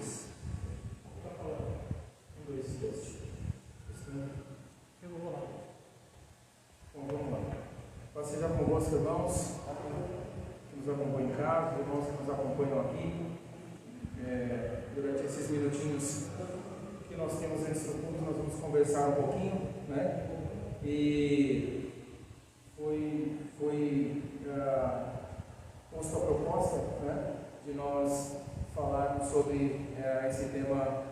2. Está falando? 1, 2, 3. Eu vou lá. Bom, vamos lá. Pode seja convosco, irmãos, que nos acompanham em casa, irmãos que nos acompanham aqui. Durante esses minutinhos que nós temos antes do culto, nós vamos conversar um pouquinho, né? E foi posta a proposta, né, de nós falarmos sobre esse tema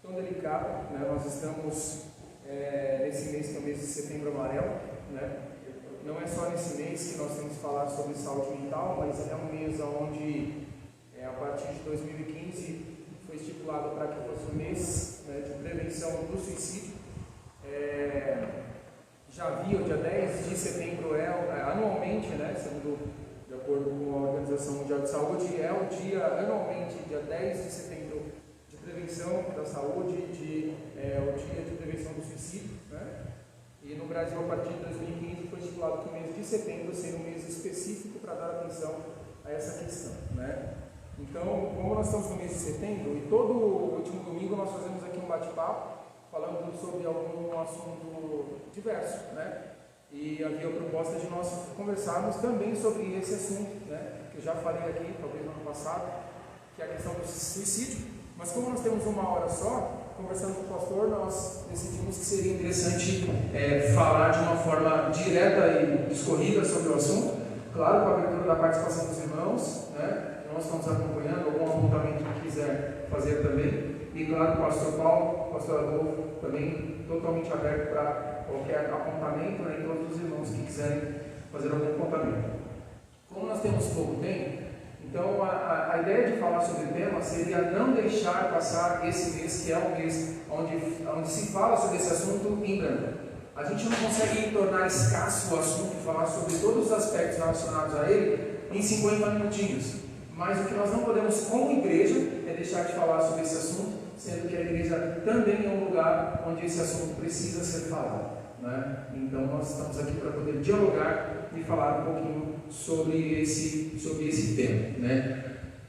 tão delicado, né? Nós estamos nesse mês que é o mês de Setembro Amarelo, né? Não é só nesse mês que nós temos que falar sobre saúde mental, mas é um mês onde, a partir de 2015, foi estipulado para que fosse um mês, né, de prevenção do suicídio. Já havia o dia 10 de setembro, anualmente, né, de acordo com a Organização Mundial de Saúde, é o dia, anualmente, dia 10 de setembro, de prevenção da saúde, o dia de prevenção do suicídio, né? E no Brasil, a partir de 2015, foi estipulado que o mês de setembro seria um mês específico para dar atenção a essa questão, né? Então, como nós estamos no mês de setembro, e todo último domingo nós fazemos aqui um bate-papo, falando sobre algum assunto diverso, né? E havia a proposta de nós conversarmos também sobre esse assunto, né? Que eu já falei aqui, talvez no ano passado, que é a questão do suicídio. Mas como nós temos uma hora só, conversando com o pastor, nós decidimos que seria interessante falar de uma forma direta e discorrida sobre o assunto. Claro, com a abertura da participação dos irmãos, né? Nós estamos acompanhando, algum apontamento que quiser fazer também. E claro, o pastor Paulo, o pastor Adolfo, também totalmente aberto para qualquer apontamento, né, e todos os irmãos que quiserem fazer algum apontamento. Como nós temos pouco tempo, então a ideia de falar sobre o tema seria não deixar passar esse mês, que é um mês onde se fala sobre esse assunto em branco. A gente não consegue tornar escasso o assunto e falar sobre todos os aspectos relacionados a ele em 50 minutinhos. Mas o que nós não podemos, como igreja, é deixar de falar sobre esse assunto, sendo que a igreja também é um lugar onde esse assunto precisa ser falado, né? Então nós estamos aqui para poder dialogar e falar um pouquinho sobre esse tema, né?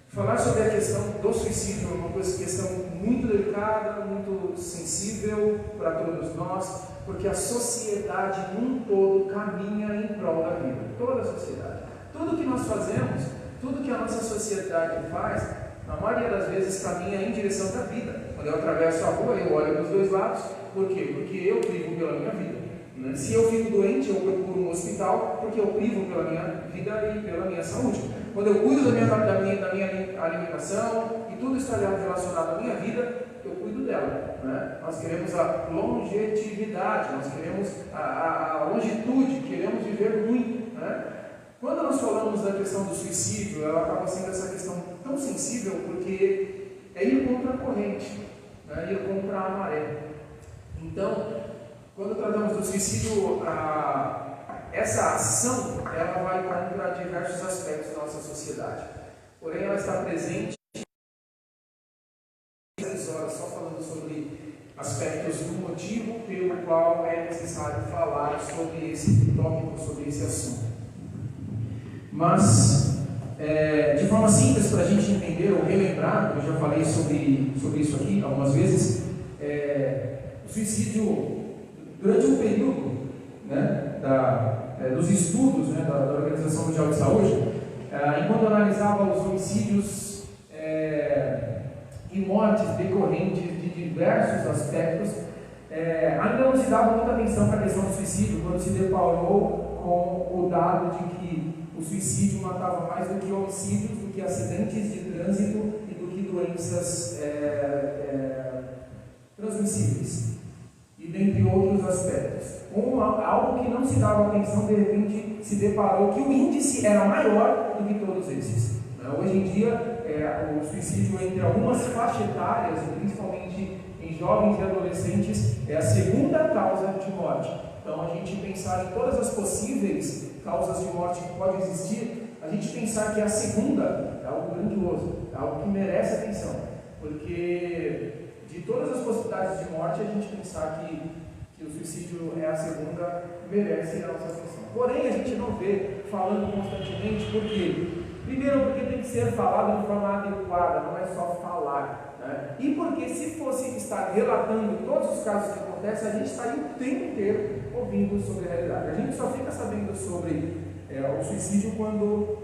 Falar sobre a questão do suicídio é uma questão muito delicada, muito sensível para todos nós, porque a sociedade num todo caminha em prol da vida, toda a sociedade. Tudo que nós fazemos, tudo que a nossa sociedade faz, na maioria das vezes caminha em direção da vida. Quando eu atravesso a rua, eu olho para os dois lados. Por quê? Porque eu privo pela minha vida, né? Se eu fico doente, eu procuro um hospital, porque eu privo pela minha vida e pela minha saúde. Quando eu cuido da minha alimentação e tudo está relacionado à minha vida, eu cuido dela, né? Nós queremos a longevidade, nós queremos a longitude, queremos viver muito, né? Quando nós falamos da questão do suicídio, ela acaba sendo essa questão tão sensível porque é ir contra a corrente, né? Ir contra a maré. Então, quando tratamos do suicídio, essa ação ela vai contra diversos aspectos da nossa sociedade. Porém, ela está presente 6 horas só falando sobre aspectos do motivo pelo qual é necessário falar sobre esse tópico, sobre esse assunto. Mas, de forma simples, para a gente entender ou relembrar, eu já falei sobre isso aqui algumas vezes, o suicídio, durante um período, né, dos estudos, né, da Organização Mundial de Saúde, enquanto analisava os homicídios e mortes decorrentes de diversos aspectos, ainda não se dava muita atenção para a questão do suicídio, quando se deparou com o dado de que o suicídio matava mais do que homicídios, do que acidentes de trânsito e do que doenças transmissíveis, e dentre outros aspectos. Algo que não se dava atenção, de repente se deparou que o índice era maior do que todos esses. Hoje em dia, o suicídio entre algumas faixas etárias, principalmente em jovens e adolescentes, é a segunda causa de morte. Então, a gente pensar em todas as possíveis causas de morte que podem existir, a gente pensar que a segunda é algo grandioso, é algo que merece atenção, porque de todas as possibilidades de morte, a gente pensar que o suicídio é a segunda, merece a nossa atenção. Porém, a gente não vê falando constantemente, por quê? Primeiro, porque tem que ser falado de forma adequada, não é só falar, né? E porque se fosse estar relatando todos os casos que acontecem, a gente estaria o tempo inteiro ouvindo sobre a realidade. A gente só fica sabendo sobre o suicídio quando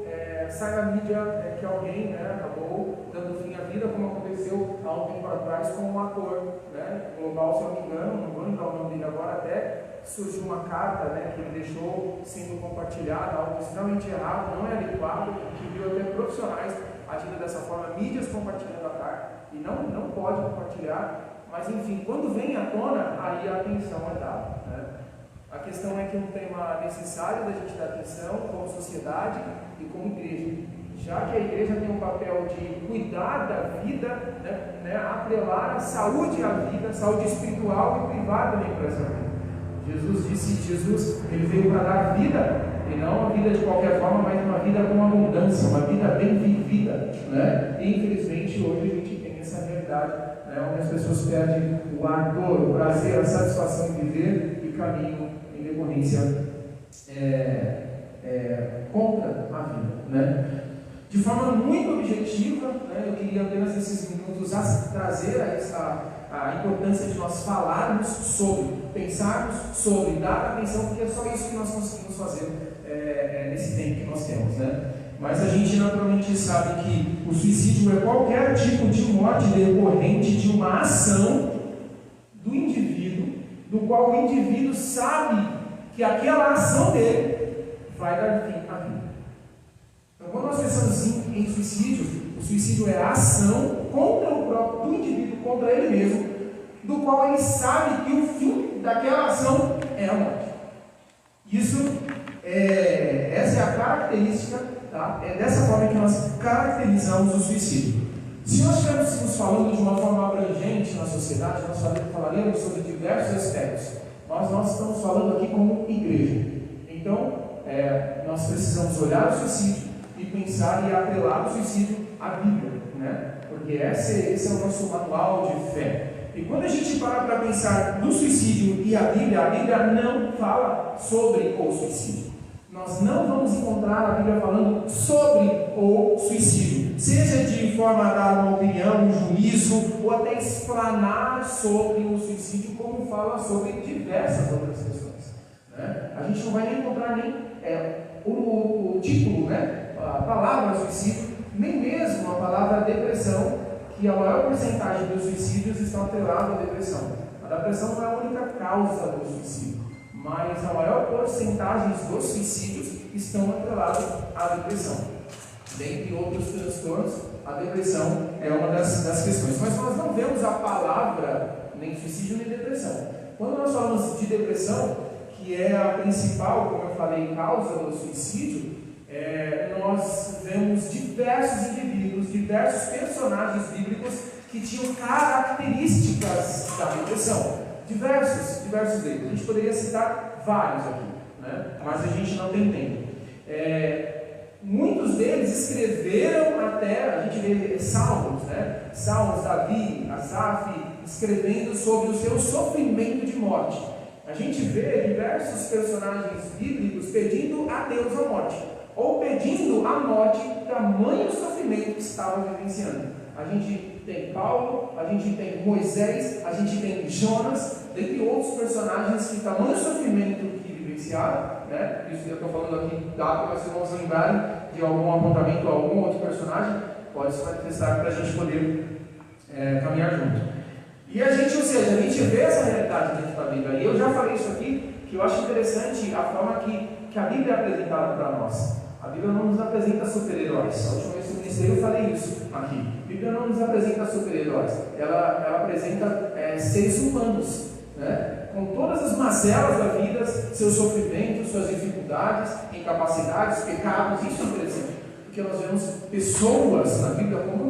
sai na mídia que alguém, né, acabou dando fim à vida, como aconteceu há um tempo atrás com um ator, né, global, se eu não me engano, não vou lembrar o nome dele agora, até surgiu uma carta, né, que ele deixou sendo compartilhada, algo extremamente errado, não é adequado, que viu até profissionais agindo dessa forma, mídias compartilhando a carta, e não pode compartilhar, mas enfim, quando vem à tona, aí a atenção é dada, né? A questão é que é um tema necessário da gente dar atenção como sociedade e como igreja, já que a igreja tem um papel de cuidar da vida, né, atrelar a saúde à vida, saúde espiritual e privada também para essa vida. Jesus ele veio para dar vida, e não uma vida de qualquer forma, mas uma vida com abundância, uma vida bem vivida, né? E infelizmente hoje a gente tem essa realidade, né, onde as pessoas perdem o ardor, o prazer, a satisfação em viver e caminham em decorrência contra a vida, né? De forma muito objetiva, né, eu queria apenas nesses minutos trazer a importância de nós falarmos sobre, pensarmos sobre, dar atenção, porque é só isso que nós conseguimos fazer nesse tempo que nós temos, né? Mas a gente naturalmente sabe que o suicídio é qualquer tipo de morte decorrente de uma ação do indivíduo, do qual o indivíduo sabe que aquela ação dele vai dar fim à vida. Então, quando nós pensamos em suicídio, o suicídio é a ação contra o próprio do indivíduo, contra ele mesmo, do qual ele sabe que o fim daquela ação é a morte. Essa é a característica, tá? É dessa forma que nós caracterizamos o suicídio. Se nós estivéssemos falando de uma forma abrangente na sociedade, nós falaremos sobre diversos aspectos. Mas nós estamos falando aqui como igreja. Então, nós precisamos olhar o suicídio e pensar e atrelar o suicídio à Bíblia, né? Porque esse é o nosso manual de fé. E quando a gente para pensar no suicídio e a Bíblia não fala sobre o suicídio. Nós não vamos encontrar a Bíblia falando sobre o suicídio, seja de forma a dar uma opinião, um juízo, ou até explanar sobre o suicídio, como fala sobre diversas outras questões, né? A gente não vai nem encontrar nem o título, né? A palavra suicídio, nem mesmo a palavra depressão, que a maior porcentagem dos suicídios estão atrelados à depressão. A depressão não é a única causa do suicídio, mas a maior porcentagem dos suicídios estão atrelados à depressão. Dentre outros transtornos, a depressão é uma das questões. Mas nós não vemos a palavra nem suicídio nem depressão. Quando nós falamos de depressão, que é a principal, como eu falei, causa do suicídio, nós vemos diversos indivíduos, diversos personagens bíblicos que tinham características da depressão. Diversos deles. A gente poderia citar vários aqui, né? Mas a gente não tem tempo. Muitos deles escreveram até, a gente vê Salmos, né? Salmos, Davi, Asaf, escrevendo sobre o seu sofrimento de morte. A gente vê diversos personagens bíblicos pedindo a Deus a morte, ou pedindo a morte, tamanho sofrimento que estavam vivenciando. A gente tem Paulo, a gente tem Moisés, a gente tem Jonas, dentre outros personagens que tamanho sofrimento que vivenciaram, né? Isso eu estou falando aqui, dá para vocês vão lembrarem de algum apontamento, algum outro personagem, pode se manifestar para a gente poder caminhar junto. E a gente, ou seja, a gente vê essa realidade dentro da Bíblia. E eu já falei isso aqui, que eu acho interessante a forma que a Bíblia é apresentada para nós. A Bíblia não nos apresenta super-heróis. A última vez que eu ministrei eu falei isso aqui. A Bíblia não nos apresenta super-heróis. Ela apresenta seres humanos, né? Com todas as mazelas da vida, seus sofrimentos, suas dificuldades, incapacidades, pecados. Isso é interessante, porque nós vemos pessoas na Bíblia como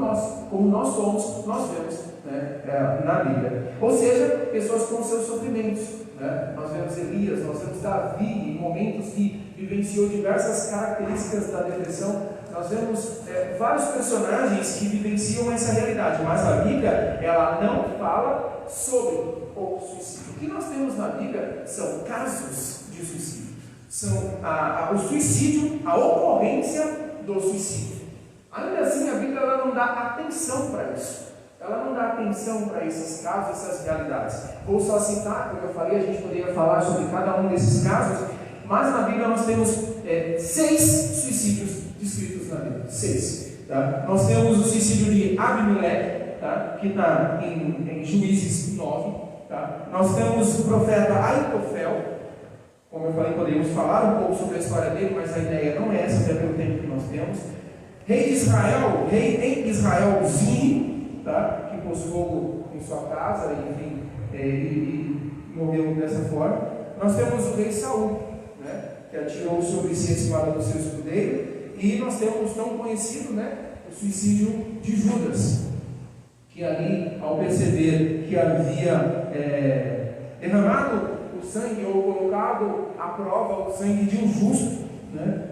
nós somos, nós vemos, né, na Bíblia. Ou seja, pessoas com seus sofrimentos, né? Nós vemos Elias, nós vemos Davi, em momentos que vivenciou diversas características da depressão. Nós vemos vários personagens que vivenciam essa realidade, mas a Bíblia ela não fala sobre o suicídio. O que nós temos na Bíblia são casos de suicídio, são o suicídio, a ocorrência do suicídio. Ainda assim, a Bíblia ela não dá atenção para isso. ela não dá atenção para esses casos, essas realidades. Vou só citar, como eu falei, a gente poderia falar sobre cada um desses casos, mas na Bíblia nós temos 6 suicídios descritos na Bíblia. 6. Tá? Nós temos o suicídio de Abimeleque, tá? Que está em Juízes 9. Tá? Nós temos o profeta Aitofel. Como eu falei, podemos falar um pouco sobre a história dele, mas a ideia não é essa, até pelo tempo que nós temos. Rei de Israel, rei em Israel, Zine, tá? Que pôs fogo em sua casa, enfim, e morreu dessa forma. Nós temos o rei Saul, né? Que atirou sobre si a espada do seu escudeiro. E nós temos tão conhecido, né, o suicídio de Judas, que ali, ao perceber que havia derramado o sangue ou colocado à prova o sangue de um justo, né,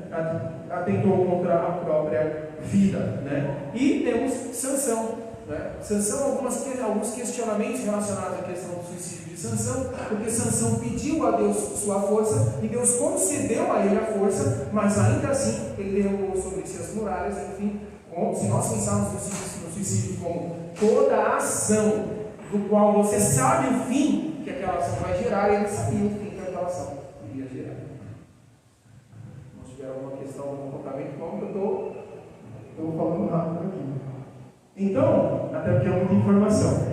atentou contra a própria vida, né? E temos Sansão, né? Sansão, alguns questionamentos relacionados à questão do suicídio de Sansão, porque Sansão pediu a Deus sua força e Deus concedeu a ele a força, mas ainda assim ele derrubou sobre si as muralhas. Enfim, se nós pensarmos no suicídio como toda a ação do qual você sabe o fim que aquela ação vai gerar, ele sabia o fim que aquela ação iria gerar. Se tiver alguma questão no comportamento, como eu estou falando rápido aqui. Então, até porque é muita informação.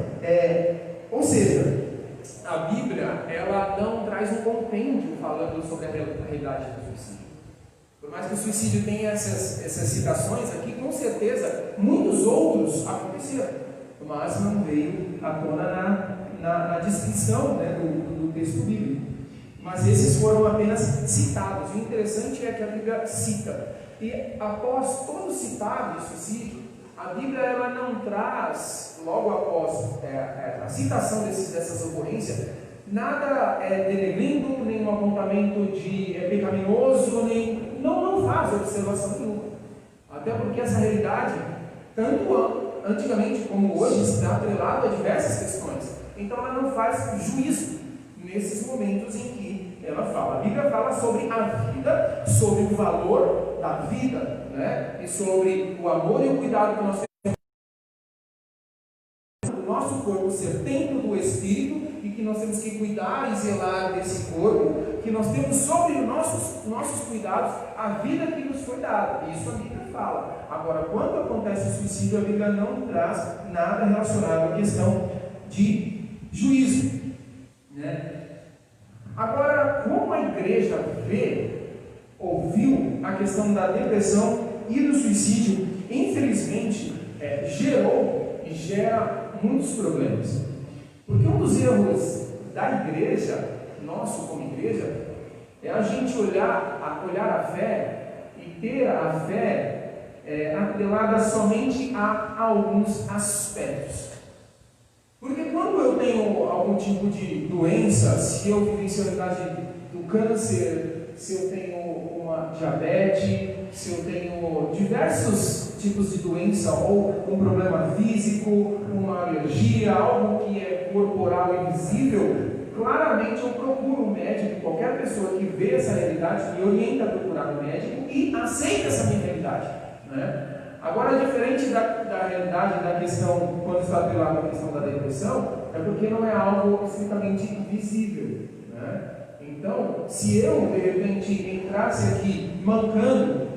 Ou seja, a Bíblia, ela não traz um compêndio falando sobre a realidade do suicídio. Por mais que o suicídio tenha essas citações aqui, com certeza muitos outros aconteceram, mas não veio à tona na descrição, né, do texto bíblico. Mas esses foram apenas citados. O interessante é que a Bíblia cita. E após todo citado de suicídio, a Bíblia ela não traz, logo após a citação dessas ocorrências, nada denegrindo, nem um apontamento de pecaminoso, nem não faz observação nenhuma. Até porque essa realidade, tanto antigamente como hoje, está atrelada a diversas questões. Então ela não faz juízo nesses momentos em que ela fala. A Bíblia fala sobre a vida, sobre o valor da vida, né? E sobre o amor e o cuidado que nós temos do nosso corpo ser templo do Espírito, e que nós temos que cuidar e zelar desse corpo, que nós temos sobre os nossos cuidados a vida que nos foi dada. Isso a Bíblia fala. Agora, quando acontece o suicídio, a Bíblia não traz nada relacionado à questão de juízo, né? Agora, como a igreja ouviu a questão da depressão e do suicídio, infelizmente, gerou e gera muitos problemas. Porque um dos erros da igreja, nosso como igreja, é a gente olhar a fé e ter a fé atrelada somente a alguns aspectos. Porque quando eu tenho algum tipo de doença, se eu vivencio a realidade do câncer, se eu tenho uma diabetes, se eu tenho diversos tipos de doença, ou um problema físico, uma alergia, algo que é corporal e visível, claramente eu procuro um médico. Qualquer pessoa que vê essa realidade me orienta a procurar um médico e aceita essa minha realidade, né? Agora, diferente da realidade da questão, quando está atrelado à questão da depressão, é porque não é algo estritamente visível, né? Então, se eu, de repente, entrasse aqui mancando,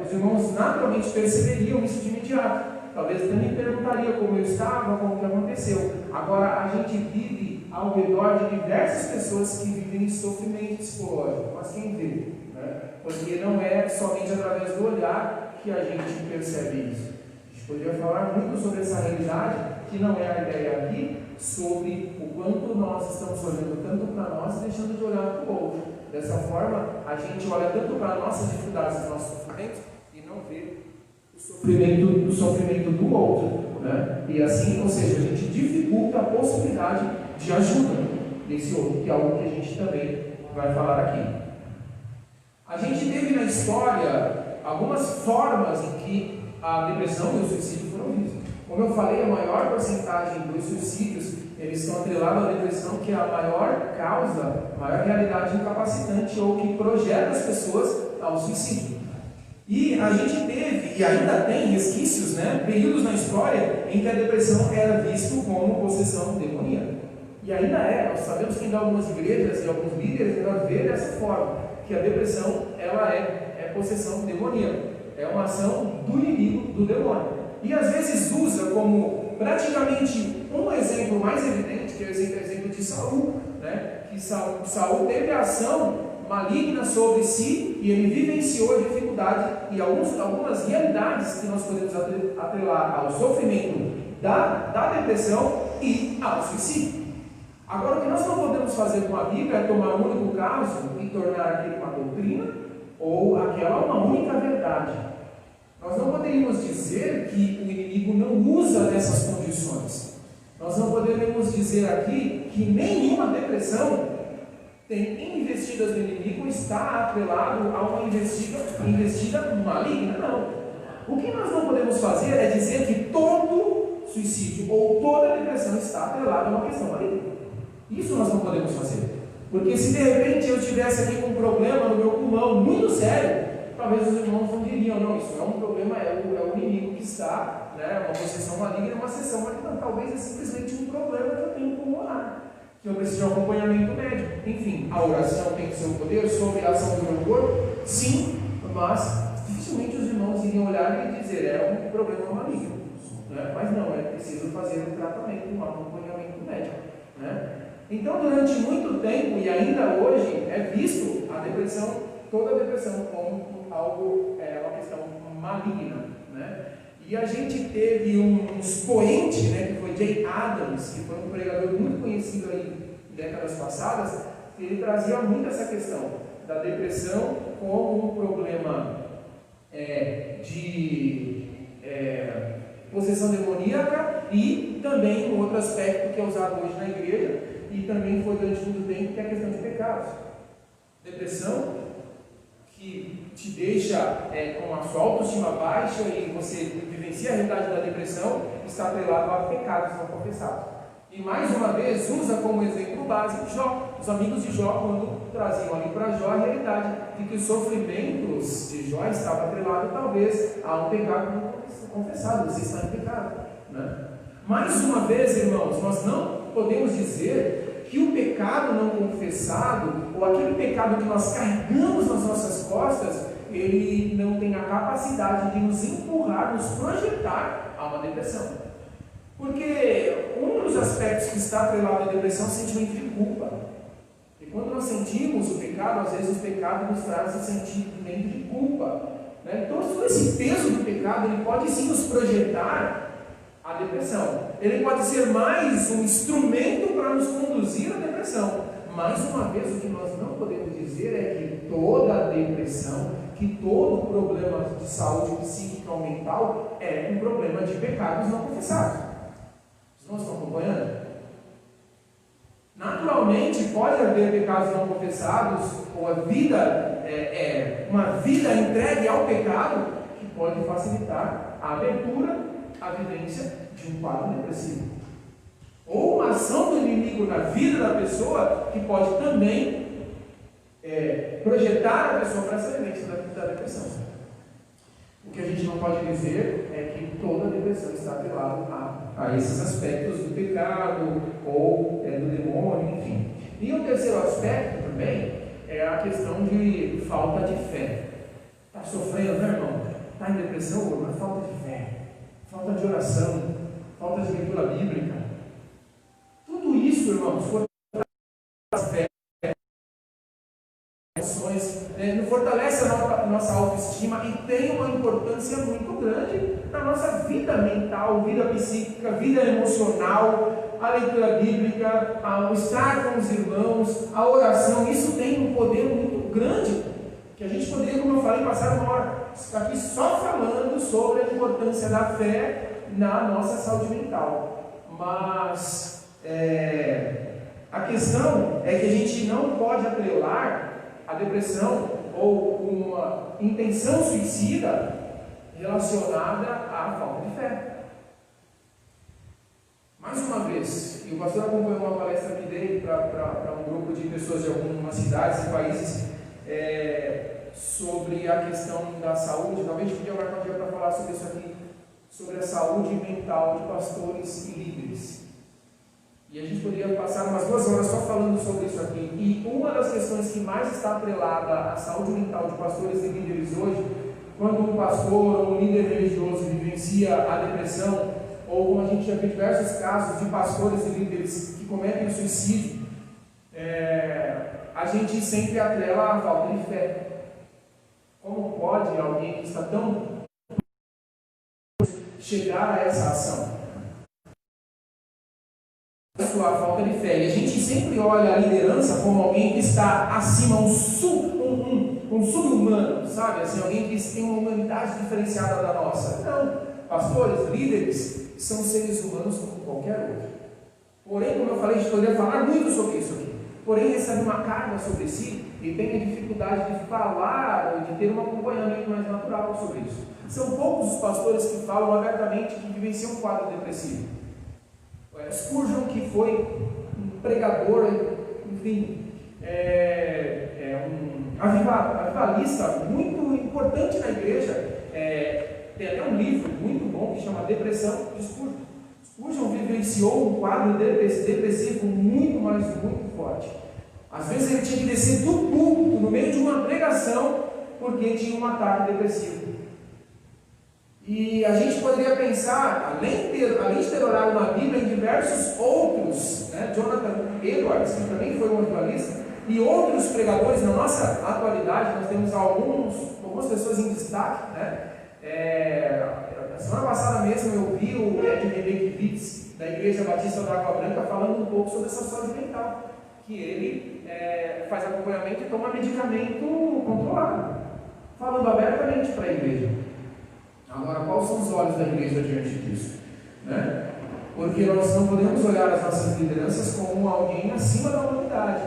os irmãos naturalmente perceberiam isso de imediato. Talvez até me perguntariam como eu estava, como que aconteceu. Agora, a gente vive ao redor de diversas pessoas que vivem em sofrimento psicológico, mas quem vê, né? Porque não é somente através do olhar que a gente percebe isso. A gente poderia falar muito sobre essa realidade, que não é a ideia aqui, sobre o quanto nós estamos olhando tanto para nós e deixando de olhar para o outro. Dessa forma, a gente olha tanto para nossas dificuldades e nossos sofrimentos e não vê o sofrimento do outro, né? E assim, ou seja, a gente dificulta a possibilidade de ajuda desse outro, que é algo que a gente também vai falar aqui. A gente teve na história algumas formas em que a depressão e o suicídio foram vistos. Como eu falei, a maior porcentagem dos suicídios, eles estão atrelados à depressão, que é a maior causa, a maior realidade incapacitante ou que projeta as pessoas ao suicídio. E a gente teve, e ainda tem resquícios, né, períodos na história em que a depressão era vista como possessão demoníaca. E ainda é, nós sabemos que em algumas igrejas e alguns líderes ainda vê dessa forma, que a depressão ela é possessão demoníaca, é uma ação do inimigo, do demônio. E às vezes usa como praticamente um exemplo mais evidente, que é o exemplo de Saul, né, que Saul teve a ação maligna sobre si e ele vivenciou a dificuldade e algumas realidades que nós podemos atrelar ao sofrimento da depressão e ao suicídio. Agora, o que nós não podemos fazer com a Bíblia é tomar um único caso e tornar aquele uma doutrina ou aquela uma única verdade. Nós não poderíamos dizer que o inimigo não usa dessas condições. Nós não poderíamos dizer aqui que nenhuma depressão tem investidas do inimigo está atrelado a uma investida maligna. Não. O que nós não podemos fazer é dizer que todo suicídio ou toda depressão está atrelado a uma questão maligna. Isso nós não podemos fazer. Porque se de repente eu estivesse aqui com um problema no meu pulmão muito sério, talvez os irmãos não diriam, não, isso é um problema, é o inimigo que está, né, uma possessão maligna, uma sessão maligna. Talvez é simplesmente um problema que eu tenho pulmonar, que eu preciso de um acompanhamento médico. Enfim, a oração tem o seu poder sobre a ação do meu corpo, sim, mas dificilmente os irmãos iriam olhar e dizer, é um problema maligno. Né? Mas não, é preciso fazer um tratamento, um acompanhamento médico. Né? Então, durante muito tempo, e ainda hoje, é visto a depressão, toda a depressão, como algo, uma questão maligna. Né? E a gente teve um expoente, né, que foi Jay Adams, que foi um pregador muito conhecido aí em décadas passadas, que ele trazia muito essa questão da depressão como um problema de possessão demoníaca e também um outro aspecto que é usado hoje na igreja e também foi durante muito tempo, que é a questão de pecados. Depressão que te deixa com a sua autoestima baixa e você vivencia a realidade da depressão, está atrelado a pecados não confessados. E mais uma vez usa como exemplo básico Jó. Os amigos de Jó, quando traziam ali para Jó a realidade de que os sofrimentos de Jó estavam atrelados talvez a um pecado não confessado. Você está em pecado. Né? Mais uma vez, irmãos, nós não podemos dizer que o pecado não confessado, ou aquele pecado que nós carregamos nas nossas costas, ele não tem a capacidade de nos empurrar, nos projetar a uma depressão. Porque um dos aspectos que está atrelado à depressão é o sentimento de culpa. E quando nós sentimos o pecado, às vezes o pecado nos traz esse sentimento de culpa. Né? Então, todo esse peso do pecado, ele pode sim nos projetar a depressão. Ele pode ser mais um instrumento para nos conduzir à depressão. Mais uma vez, o que nós não podemos dizer é que toda depressão, que todo problema de saúde psíquica ou mental é um problema de pecados não confessados. Vocês não estão acompanhando? Naturalmente, pode haver pecados não confessados, ou a vida uma vida entregue ao pecado, que pode facilitar a abertura, a vivência de um quadro depressivo. Ou uma ação do inimigo na vida da pessoa, que pode também projetar a pessoa para essa vivência da depressão. O que a gente não pode dizer é que toda depressão está atrelada a esses aspectos do pecado ou do demônio, enfim. E o terceiro aspecto também é a questão de falta de fé. Está sofrendo, né, irmão? Está em depressão, mas falta de fé, falta de oração, falta de leitura bíblica. Tudo isso, irmãos, fortalece a nossa autoestima e tem uma importância muito grande na nossa vida mental, vida psíquica, vida emocional, a leitura bíblica, o estar com os irmãos, a oração. Isso tem um poder muito grande, que a gente poderia, como eu falei, passar uma hora aqui só falando sobre a importância da fé na nossa saúde mental. Mas a questão é que a gente não pode atrelar a depressão ou uma intenção suicida relacionada à falta de fé. Mais uma vez, e o pastor acompanhou uma palestra que dei para um grupo de pessoas de algumas cidades e países sobre a questão da saúde. Talvez a gente podia marcar um dia para falar sobre isso aqui, sobre a saúde mental de pastores e líderes. E a gente poderia passar umas 2 horas só falando sobre isso aqui. E uma das questões que mais está atrelada à saúde mental de pastores e líderes hoje, quando um pastor ou um líder religioso vivencia a depressão, ou como a gente já viu diversos casos de pastores e líderes que cometem suicídio, a gente sempre atrela a falta de fé. Como pode alguém que está tão chegar a essa ação? A sua falta de fé. E a gente sempre olha a liderança como alguém que está acima, um sub-humano, sabe? Assim, alguém que tem uma humanidade diferenciada da nossa. Não. Pastores, líderes, são seres humanos como qualquer outro. Porém, como eu falei, a gente poderia falar muito sobre isso aqui. Porém, recebe uma carga sobre si e tem a dificuldade de falar ou de ter um acompanhamento mais natural sobre isso. São poucos os pastores que falam abertamente que vivenciam um quadro depressivo. Spurgeon, que foi um pregador, enfim, um avivalista muito importante na igreja, tem até um livro muito bom que chama Depressão de Spurgeon. Spurgeon vivenciou um quadro depressivo muito forte. Às vezes ele tinha que descer do púlpito no meio de uma pregação porque tinha um ataque depressivo. E a gente poderia pensar, além de ter olhado na Bíblia, em diversos outros, Jonathan Edwards, que também foi um evangelista, e outros pregadores. Na nossa atualidade, nós temos algumas pessoas em destaque. Na semana passada mesmo eu vi o Ed Rebekiewicz, da Igreja Batista da Água Branca, falando um pouco sobre essa saúde mental, que ele faz acompanhamento e toma medicamento controlado, falando abertamente para a igreja. Agora, quais são os olhos da igreja diante disso? Porque nós não podemos olhar as nossas lideranças como alguém acima da humanidade.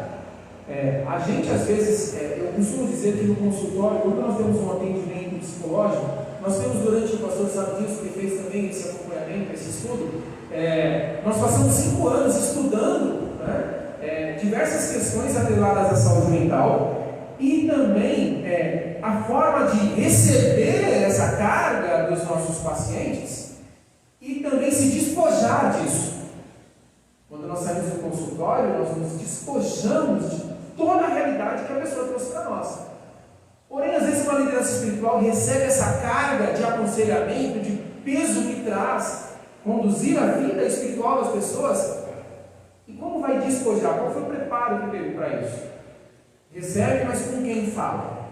A gente, às vezes, eu costumo dizer que no consultório, quando nós temos um atendimento psicológico, nós temos durante o pastor sabe disso, que fez também esse acompanhamento, esse estudo, nós passamos 5 anos estudando diversas questões atreladas à saúde mental e também a forma de receber essa carga dos nossos pacientes e também se despojar disso. Quando nós saímos do consultório, nós nos despojamos de toda a realidade que a pessoa trouxe para nós. Porém, às vezes uma liderança espiritual recebe essa carga de aconselhamento, de peso que traz conduzir a vida espiritual das pessoas. E como vai despojar? Qual foi o preparo que teve para isso? Recebe, mas com quem fala?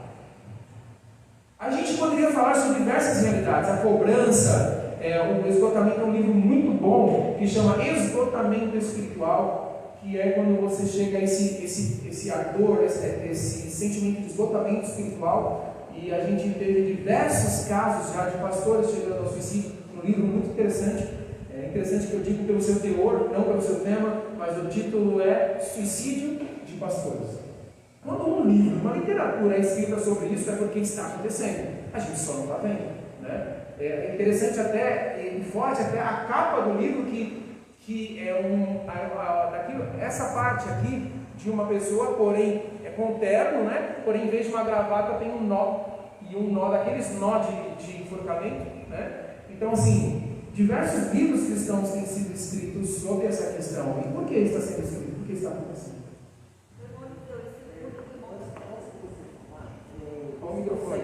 A gente poderia falar sobre diversas realidades. A cobrança, o esgotamento é um livro muito bom que chama Esgotamento Espiritual, que é quando você chega a esse ardor, esse sentimento de esgotamento espiritual. E a gente teve diversos casos já de pastores chegando ao suicídio. Um livro muito interessante. É interessante que eu digo pelo seu teor, não pelo seu tema, mas o título é Suicídio de Pastores. Quando um livro, uma literatura é escrita sobre isso, é porque está acontecendo. A gente só não está vendo. É interessante até, e forte até a capa do livro, que é essa parte aqui de uma pessoa, porém é com terno, porém em vez de uma gravata tem um nó, e um nó daqueles nó de enforcamento. Então, assim, diversos livros cristãos têm sido escritos sobre essa questão. E por que está sendo escrito? Por que está acontecendo? Qual o microfone?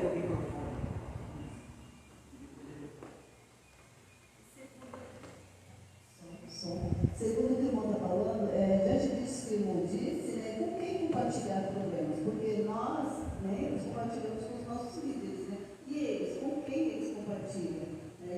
Segundo o que o irmão está falando, diante disso que o irmão disse, com quem compartilhar problemas? Porque nós, nós compartilhamos com os nossos líderes, e eles, com quem eles compartilham?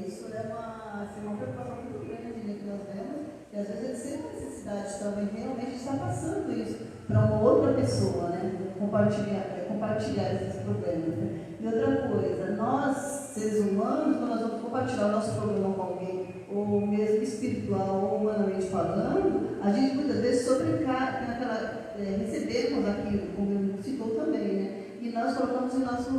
Isso é uma preocupação muito grande que nós vemos, e às vezes eles têm uma necessidade também realmente estar passando isso para uma outra pessoa, compartilhar esses problemas. E outra coisa, nós, seres humanos, quando nós vamos compartilhar o nosso problema com alguém, ou mesmo espiritual ou humanamente falando, a gente muitas vezes sobrecarga, recebemos aquilo, como ele citou também, e nós colocamos em nosso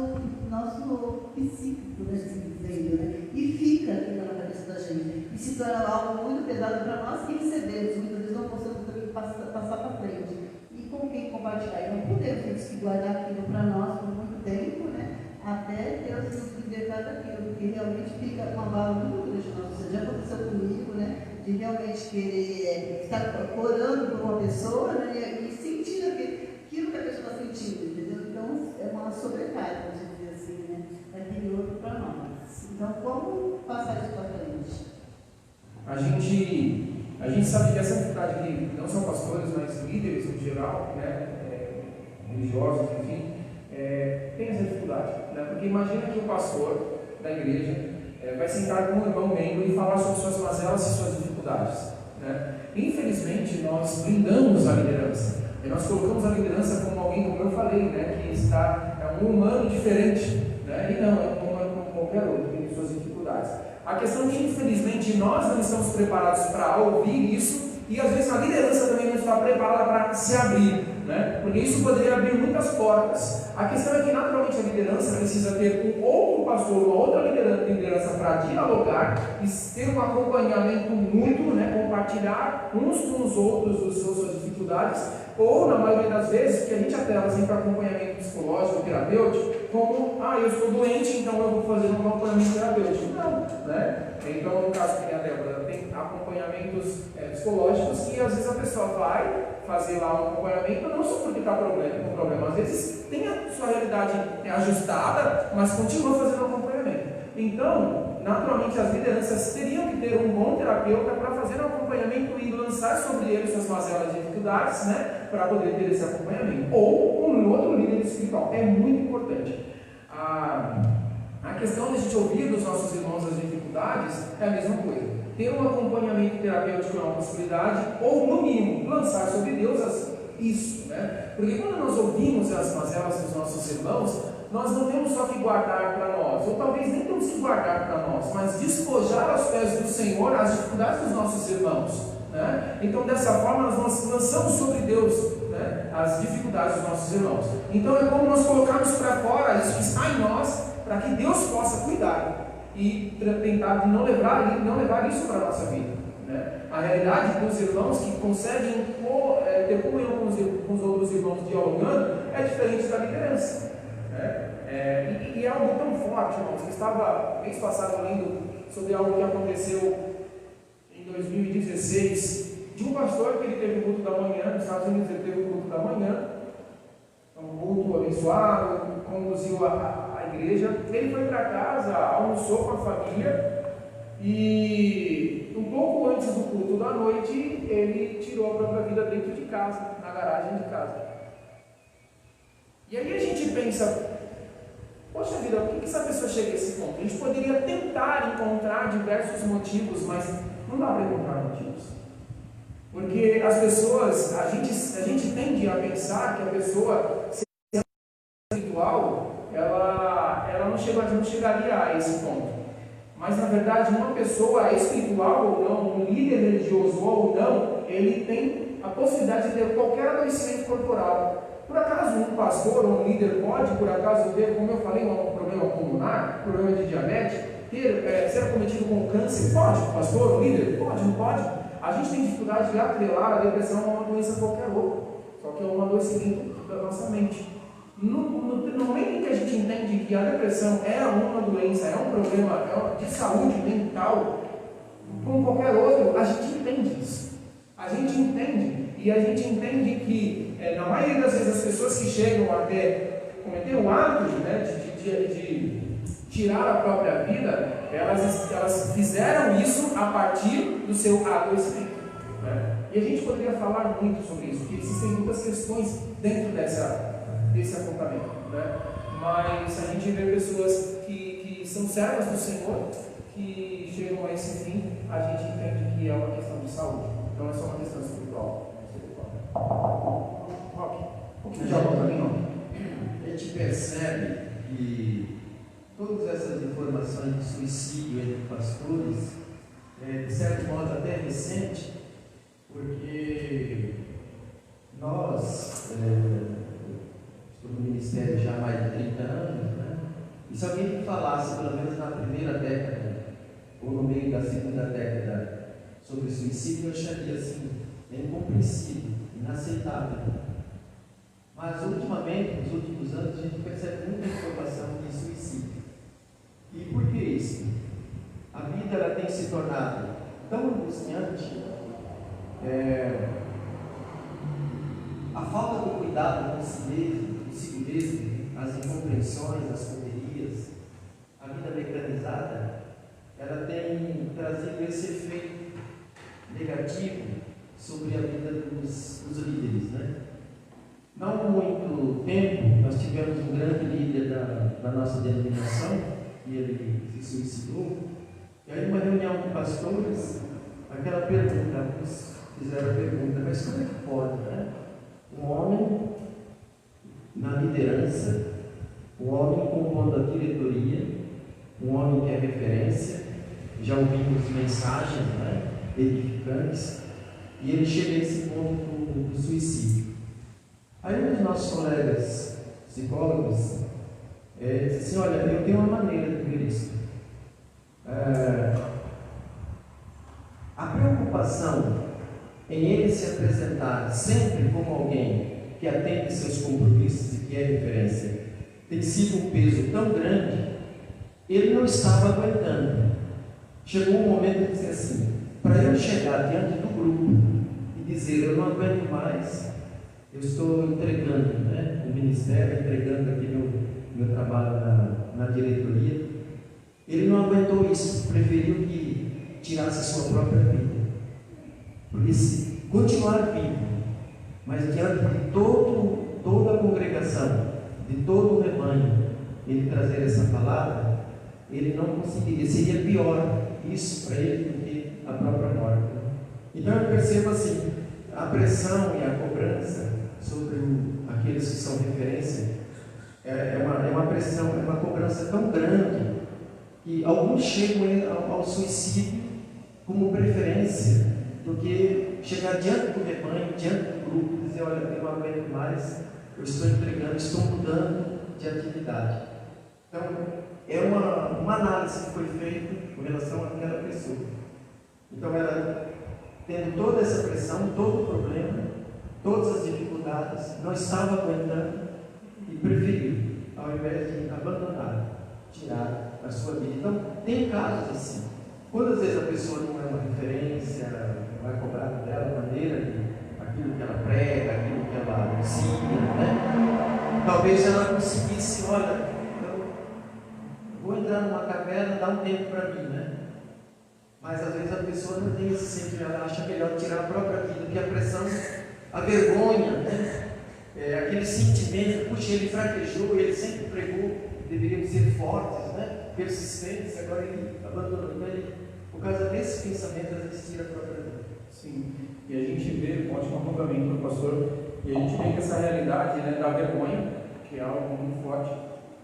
psíquico, dizendo, e fica aqui na cabeça da gente, e se torna algo muito pesado para nós que recebemos, muitas vezes não conseguimos também passar para frente. E com quem compartilhar. E não podemos guardar aquilo para nós por muito tempo, né? Até Deus nos libertar daquilo, porque realmente fica uma bala muito grande na nossa. Já aconteceu comigo, né? De realmente querer estar orando por uma pessoa, né? E sentir aquilo que a pessoa está sentindo, entendeu? Então é uma sobrecarga, vamos dizer assim, né? Daquele outro para nós. Então, como passar isso para frente? A gente sabe que essa dificuldade que não só pastores, mas líderes em geral, né, religiosos, enfim, tem essa dificuldade, né? Porque imagina que o pastor da igreja vai sentar com um irmão membro e falar sobre suas mazelas e suas dificuldades, né? Infelizmente, nós blindamos a liderança, e nós colocamos a liderança como alguém, como eu falei, né, que é um humano diferente, né? E não, é um humano como qualquer outro, tem suas dificuldades. A questão é que, infelizmente, nós não estamos preparados para ouvir isso, e às vezes a liderança também não está preparada para se abrir, né? Porque isso poderia abrir muitas portas. A questão é que, naturalmente, a liderança precisa ter um outro pastor, uma outra liderança para dialogar e ter um acompanhamento mútuo, né? Compartilhar uns com os outros suas dificuldades, ou, na maioria das vezes, que a gente até sempre acompanhamento psicológico, terapêutico, como, eu estou doente, então eu vou fazer um acompanhamento terapêutico. Não, né? Então, no caso que tem a Débora, tem acompanhamentos psicológicos que às vezes a pessoa vai fazer lá um acompanhamento, não só porque está com problema, às vezes tem a sua realidade ajustada, mas continua fazendo acompanhamento. Então, naturalmente, as lideranças teriam que ter um bom terapeuta para fazer um acompanhamento e lançar sobre ele suas mazelas e dificuldades, né, para poder ter esse acompanhamento. Ou um outro líder espiritual. É muito importante. A questão de a gente ouvir dos nossos irmãos as dificuldades é a mesma coisa. Ter um acompanhamento terapêutico é uma possibilidade, ou, no mínimo, lançar sobre Deus isso, né? Porque quando nós ouvimos as mazelas dos nossos irmãos, nós não temos só que guardar para nós, ou talvez nem temos que guardar para nós, mas despojar aos pés do Senhor as dificuldades dos nossos irmãos, né? Então, dessa forma, nós lançamos sobre Deus, né, as dificuldades dos nossos irmãos. Então, é como nós colocarmos para fora isso que está em nós, para que Deus possa cuidar e tentar de não levar isso para a nossa vida, né? A realidade dos irmãos que conseguem ter comunhão com os outros irmãos dialogando é diferente da liderança, né? E é algo tão forte, irmãos, que estava mês passado lendo sobre algo que aconteceu em 2016, de um pastor que ele teve o culto da manhã, nos Estados Unidos ele teve o culto da manhã, um culto abençoado, conduziu a igreja. Ele foi para casa, almoçou com a família e um pouco antes do culto da noite ele tirou a própria vida dentro de casa, na garagem de casa. E aí a gente pensa, poxa vida, por que essa pessoa chega a esse ponto? A gente poderia tentar encontrar diversos motivos, mas não dá para encontrar motivos. Porque as pessoas, a gente tende a pensar que a pessoa espiritual, ela não chegaria a esse ponto. Mas na verdade, uma pessoa espiritual ou não, um líder religioso ou não, ele tem a possibilidade de ter qualquer adoecimento corporal. Por acaso um pastor ou um líder pode, por acaso, ter, como eu falei, um problema pulmonar, problema de diabetes, ser acometido com câncer? Pode, pastor, líder? Pode, não pode? A gente tem dificuldade de atrelar a depressão a uma doença qualquer outra, só que é um adoecimento da nossa mente. No momento em que a gente entende que a depressão é uma doença, é um problema de saúde mental, como qualquer outro, a gente entende isso. A gente entende, e a gente entende que, na maioria das vezes, as pessoas que chegam até cometer o ato, né, de tirar a própria vida, elas fizeram isso a partir do seu adoecimento, né? E a gente poderia falar muito sobre isso, porque existem muitas questões dentro desse apontamento, né? Mas a gente vê pessoas que são servas do Senhor, que chegam a esse fim, a gente entende que é uma questão de saúde, não é só uma questão espiritual. A gente percebe que todas essas informações de suicídio entre pastores, de certo modo até recente, porque nós estamos no ministério já há mais de 30 anos, né? E se alguém me falasse, pelo menos na primeira década, ou no meio da segunda década, sobre suicídio, eu acharia assim, incompreensível, inaceitável. Mas ultimamente, nos últimos anos, a gente percebe muita informação de suicídio. E por que isso? A vida ela tem se tornado tão angustiante, a falta do cuidado consigo mesmo, as incompreensões, as correrias, a vida mecanizada, ela tem trazido esse efeito negativo sobre a vida dos líderes, né? Não muito tempo, nós tivemos um grande líder da nossa denominação, e ele se suicidou. E aí, numa reunião com pastores, aquela pergunta, alguns fizeram a pergunta, mas como é que pode, né? Um homem na liderança, um homem compondo a diretoria, um homem que é referência, já ouvimos mensagens, né, edificantes, e ele chega a esse ponto do suicídio. Aí um dos nossos colegas psicólogos disse assim, olha, eu tenho uma maneira de ver isso. A preocupação em ele se apresentar sempre como alguém que atende seus compromissos e que é referência, tem sido um peso tão grande, ele não estava aguentando. Chegou um momento de dizer assim, para eu chegar diante do grupo e dizer, eu não aguento mais, eu estou entregando, né, o ministério, entregando aqui meu trabalho na diretoria, ele não aguentou isso, preferiu que tirasse a sua própria vida. Porque se continuar vivo, mas diante de toda a congregação, de todo o rebanho, ele trazer essa palavra, ele não conseguiria, seria pior isso para ele do que a própria morte. Então eu percebo assim, a pressão e a cobrança sobre aqueles que são referência é uma pressão, é uma cobrança tão grande que alguns chegam ao suicídio como preferência do que chegar diante do rebanho, diante do grupo e dizer, olha, eu não aguento mais, eu estou entregando, estou mudando de atividade. Então, é uma análise que foi feita com relação àquela pessoa. Então, ela, tendo toda essa pressão, todo o problema, todas as dificuldades, não estava aguentando e preferiu, ao invés de abandonar, tirar a sua vida. Então, tem casos assim. Quando às vezes a pessoa não é uma referência, não é cobrada dela, maneira de aquilo que ela prega, aquilo que ela ensina, né? Talvez ela conseguisse, olha, eu vou entrar numa caverna, dá um tempo para mim, né? Mas às vezes a pessoa não tem esse sentimento, ela acha melhor tirar a própria vida, porque a pressão, a vergonha, né? Aquele sentimento, puxa, ele fraquejou, ele sempre pregou, deveriam ser fortes, né? Persistentes, agora ele abandonou. Então ele, por causa desse pensamento, às vezes tira a própria vida. Sim, e a gente vê, um ótimo apontamento do pastor, e a gente vê que essa realidade, né, da vergonha, que é algo muito forte,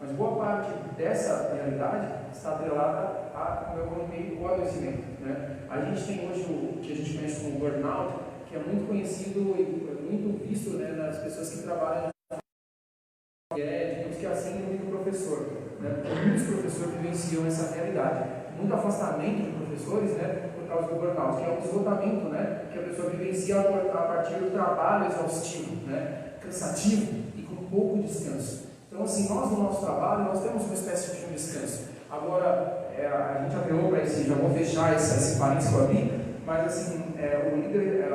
mas boa parte dessa realidade está atrelada a, como eu comentei, o adoecimento, né? A gente tem hoje o que a gente conhece como burnout, que é muito conhecido e muito visto, né, nas pessoas que trabalham, digamos que assim no meio do professor, né? Muitos professores vivenciam essa realidade, muito afastamento de professores, né, por causa do burnout, que é um esgotamento, né, que a pessoa vivencia a partir do trabalho exaustivo, né, cansativo e com pouco descanso. Então, assim, nós no nosso trabalho, nós temos uma espécie de um descanso. Agora, a gente apelou para esse, já vou fechar esse parênteses que eu abri, mas assim, o líder,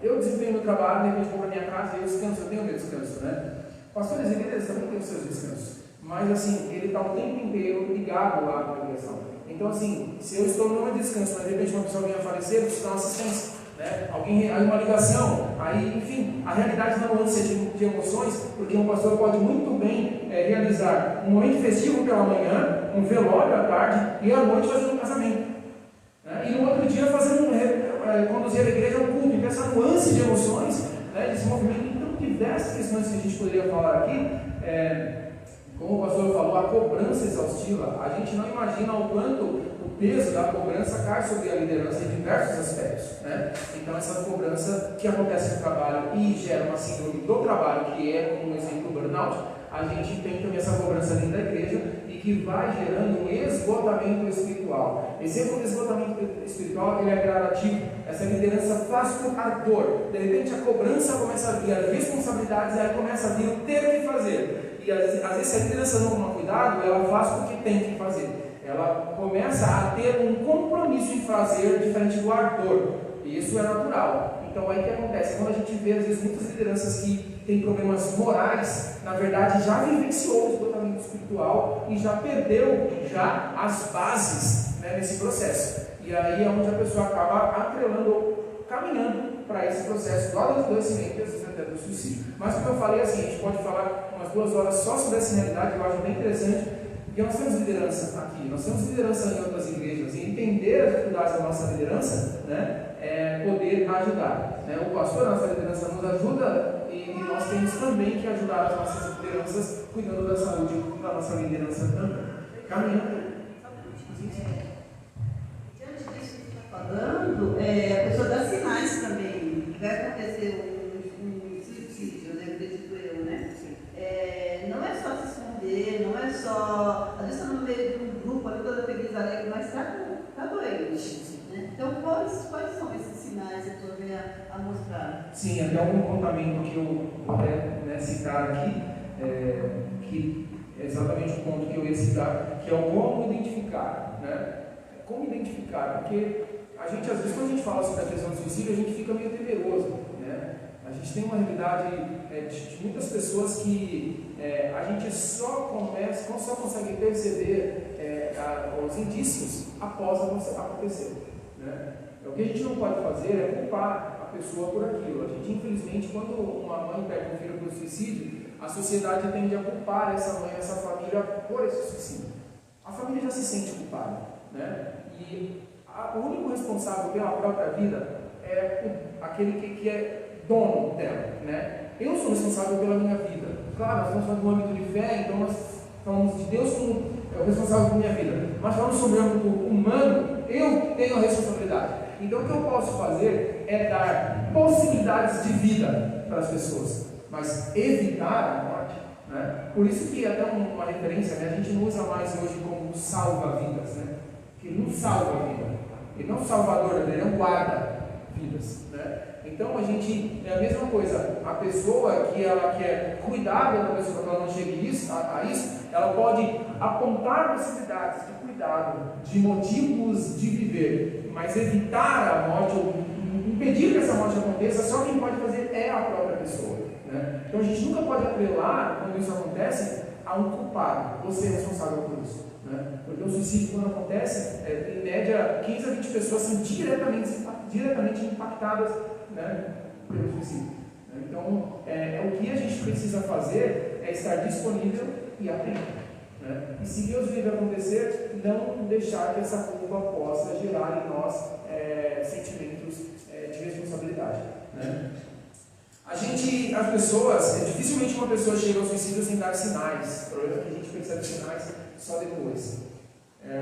eu desempenho meu trabalho, de repente vou para minha casa e eu descanso, eu tenho meu descanso, né? Pastores e líderes também têm os seus descansos, mas assim, ele está o tempo inteiro ligado lá à congregação. Então, assim, se eu estou num descanso, mas de repente uma pessoa vem a falecer, eu preciso dar uma assistência, né? Aí uma ligação, aí, enfim, a realidade não é nuance de emoções, porque um pastor pode muito bem realizar um momento festivo pela manhã, um velório à tarde e à noite fazer um casamento, né? E no outro dia conduzir a igreja ao culto. Então essa nuance de emoções, né, desse movimento, então diversas questões que a gente poderia falar aqui, como o pastor falou, a cobrança exaustiva, a gente não imagina o quanto o peso da cobrança cai sobre a liderança em diversos aspectos, né? Então essa cobrança que acontece no trabalho e gera uma síndrome do trabalho, que é, como exemplo, o burnout, a gente tem também essa cobrança dentro da igreja e que vai gerando um esgotamento espiritual. Esse esgotamento espiritual, ele é gradativo. Essa liderança faz por ardor. De repente a cobrança começa a vir, as responsabilidades, aí começa a vir o ter que fazer. E às vezes se a liderança não toma cuidado, ela faz porque tem que fazer. Ela começa a ter um compromisso em fazer diferente do ardor. E isso é natural. Então aí o que acontece? Quando a gente vê às vezes muitas lideranças que têm problemas morais, na verdade já vivenciou o esgotamento espiritual e já perdeu já as bases, né, nesse processo. E aí é onde a pessoa acaba atrelando, caminhando para esse processo do adoecimento e às vezes até do suicídio. Mas como eu falei assim, a gente pode falar umas 2 horas só sobre essa realidade, eu acho bem interessante, porque nós temos liderança aqui, nós temos liderança em outras igrejas, e entender as dificuldades da nossa liderança, né, é poder ajudar. Né? O pastor da nossa liderança nos ajuda e nós temos também que ajudar as nossas lideranças, cuidando da saúde da nossa liderança também. Caminhando. Diante disso que você está falando, a pessoa dá sinais também. Vai acontecer um suicídio, né? Acredito eu, né? Não é só se esconder, não é só. Às vezes está no meio de um grupo, ali toda feliz, alegre, mas está doente. Né? Então, quais são esses sinais que eu venho a mostrar? Sim, até algum apontamento que eu vou até, né, citar aqui, que é exatamente o ponto que eu ia citar, que é o como identificar. Né? Como identificar? Porque a gente, às vezes, quando a gente fala sobre a questão do suicídio, a gente fica meio temeroso. Né? A gente tem uma realidade de muitas pessoas que a gente só consegue perceber os indícios após acontecer. Né? O que a gente não pode fazer é culpar a pessoa por aquilo. A gente, infelizmente, quando uma mãe perde um filho por suicídio, a sociedade tende a culpar essa mãe, essa família por esse suicídio. A família já se sente culpada. Né? E o único responsável pela própria vida é aquele que é dono dela. Né? Eu sou responsável pela minha vida. Claro, nós estamos falando do âmbito de fé, então nós falamos de Deus como o responsável pela minha vida. Mas falando sobre o âmbito humano, eu tenho a responsabilidade. Então o que eu posso fazer é dar possibilidades de vida para as pessoas, mas evitar a morte. Né? Por isso que até uma referência, né? A gente não usa mais hoje como salva-vidas, né? Que ele não salva a vida, ele não é um salvador, ele é um guarda-vidas. Né? Então a gente, é a mesma coisa, a pessoa que ela quer cuidar da pessoa para que ela não chegue a isso, ela pode apontar necessidades de cuidado, de motivos de viver, mas evitar a morte ou impedir que essa morte aconteça, só quem pode fazer é a própria pessoa. Né? Então a gente nunca pode atrelar, quando isso acontece, a um culpado, você é responsável por isso. Né? Porque o suicídio, quando acontece, em média 15 a 20 pessoas são diretamente impactadas, né, pelo suicídio. Então, o que a gente precisa fazer é estar disponível e atento. Né? E se Deus vir acontecer, não deixar que essa culpa possa gerar em nós sentimentos de responsabilidade. Né? As pessoas, dificilmente uma pessoa chega ao suicídio sem dar sinais. O problema é que a gente percebe sinais só depois.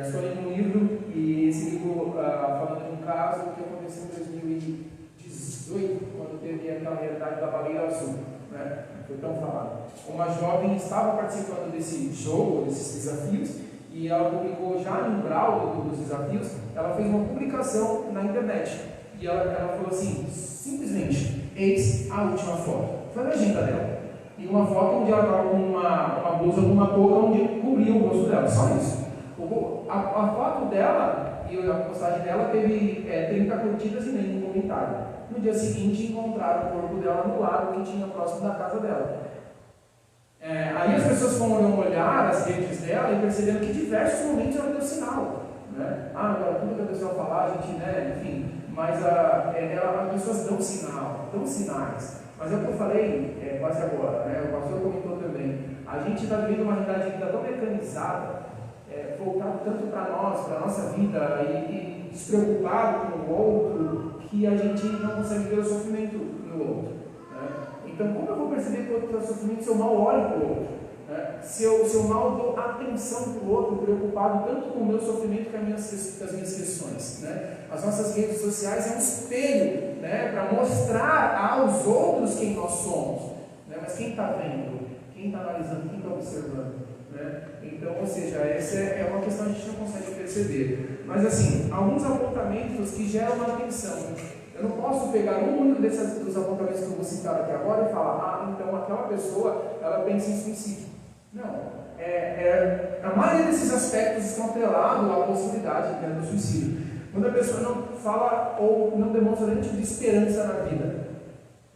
Estou lendo um livro, e esse livro falando de um caso que aconteceu em 2018, quando teve aquela realidade da baleia azul. Né? Foi tão falado. Uma jovem estava participando desse jogo, desses desafios, e ela publicou já no umbral dos desafios, ela fez uma publicação na internet. E ela falou assim, simplesmente, eis a última foto. Foi a legenda dela. E uma foto onde ela estava com uma blusa com uma touca onde cobria o rosto dela, só isso. A foto dela e a postagem dela teve 30 curtidas e nenhum comentário. No dia seguinte encontraram o corpo dela no lago que tinha próximo da casa dela. Aí as pessoas foram olhar as redes dela e perceberam que em diversos momentos ela deu sinal. Né? Agora tudo que a pessoa falar, a gente, né, enfim, mas as pessoas dão sinais. Mas é o que eu falei quase agora, né? O pastor comentou também. A gente está vivendo uma realidade de vida tão mecanizada, voltado tanto para nós, para a nossa vida, e despreocupado com o outro, que a gente não consegue ver o sofrimento no outro. Né? Então, como eu vou perceber que o outro está sofrendo se eu mal olho para o outro? Né? Se eu mal dou atenção para o outro, preocupado tanto com o meu sofrimento que as minhas questões. Né? As nossas redes sociais é um espelho, né, para mostrar aos outros quem nós somos. Né? Mas quem está vendo? quem está analisando, quem está observando, né? Então, ou seja, essa é uma questão que a gente não consegue perceber. Mas assim, alguns apontamentos que geram uma atenção. Eu não posso pegar um único dos apontamentos que eu vou citar aqui agora e falar, então aquela pessoa, ela pensa em suicídio. Não. A maioria desses aspectos estão atrelados à possibilidade, né, do suicídio. Quando a pessoa não fala ou não demonstra nenhum tipo de esperança na vida,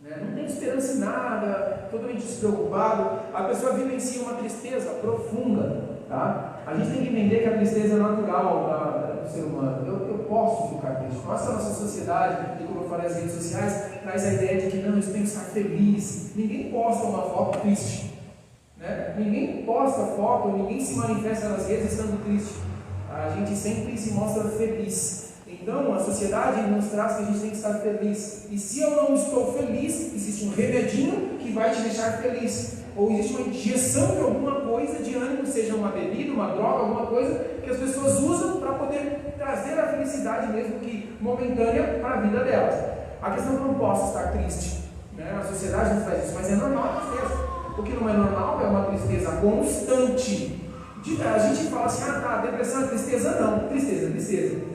né, não tem esperança em nada, totalmente despreocupado, a pessoa vivencia uma tristeza profunda. Tá? A gente tem que entender que a tristeza é natural do ser humano. Eu posso ficar triste. Nossa sociedade, e como eu falei, as redes sociais, traz a ideia de que não, eu tenho que estar feliz. Ninguém posta uma foto triste. Né? Ninguém posta foto, ninguém se manifesta nas redes estando triste. A gente sempre se mostra feliz. Então, a sociedade nos traz que a gente tem que estar feliz. E se eu não estou feliz, existe um remedinho que vai te deixar feliz. Ou existe uma injeção de alguma coisa de ânimo, seja uma bebida, uma droga, alguma coisa que as pessoas usam para poder trazer a felicidade, mesmo que momentânea, para a vida delas. A questão é que eu não posso estar triste. Né? A sociedade não faz isso, mas é normal a tristeza. O que não é normal é uma tristeza constante. A gente fala assim, depressão é tristeza? Não, tristeza é tristeza.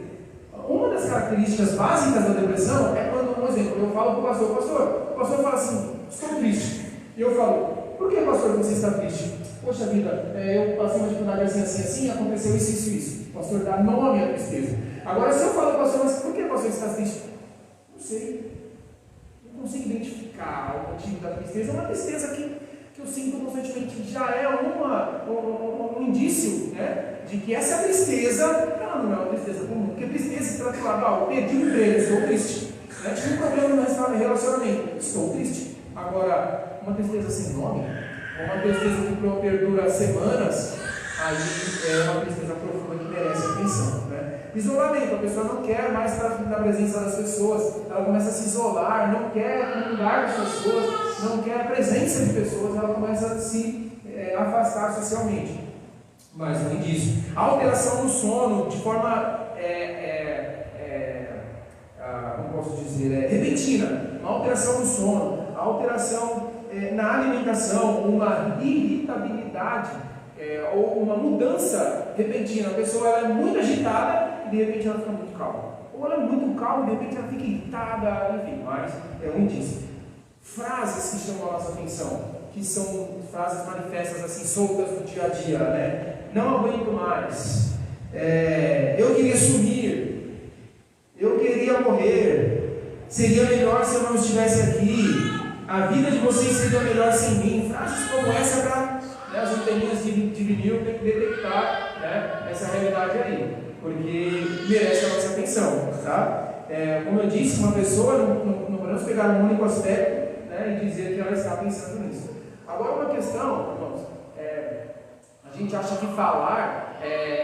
Uma das características básicas da depressão é quando, por exemplo, eu falo para o pastor fala assim, estou triste. E eu falo, por que, pastor, você está triste? Poxa vida, eu passei uma dificuldade assim, aconteceu isso. O pastor dá nome à tristeza. Agora, se eu falo para o pastor, mas por que, pastor, você está triste? Não sei. Não consigo identificar o motivo da tristeza. É uma tristeza que eu sinto constantemente, já é um indício, né, de que essa tristeza, ela não é uma tristeza comum, porque tristeza se trata de falar, eu perdi um emprego, estou triste, né, tive um problema no relacionamento, estou triste. Agora, uma tristeza sem nome, uma tristeza que perdura semanas, aí é uma tristeza profunda que merece atenção, né? Isolamento, a pessoa não quer mais estar na presença das pessoas, ela começa a se isolar, não quer comungar com as pessoas, não quer a presença de pessoas, ela começa a se afastar socialmente. Mas além disso, a alteração no sono de forma, como posso dizer, repentina, uma alteração no sono, a alteração na alimentação, uma irritabilidade, ou uma mudança repentina. A pessoa ela é muito agitada e de repente ela fica muito calma. Ou ela é muito calma e de repente ela fica irritada, enfim, mas é um indício. Frases que chamam a nossa atenção, que são frases manifestas assim, soltas do dia a dia, né? Não aguento mais, eu queria sumir, eu queria morrer, seria melhor se eu não estivesse aqui, a vida de vocês seria melhor sem mim. Frases como essa para as anteninhas de vinil tem que detectar, né, essa realidade aí, porque merece a nossa atenção, tá? Como eu disse, uma pessoa não podemos pegar um único aspecto, né, e dizer que ela está pensando nisso. Agora uma questão, irmãos, a gente acha que falar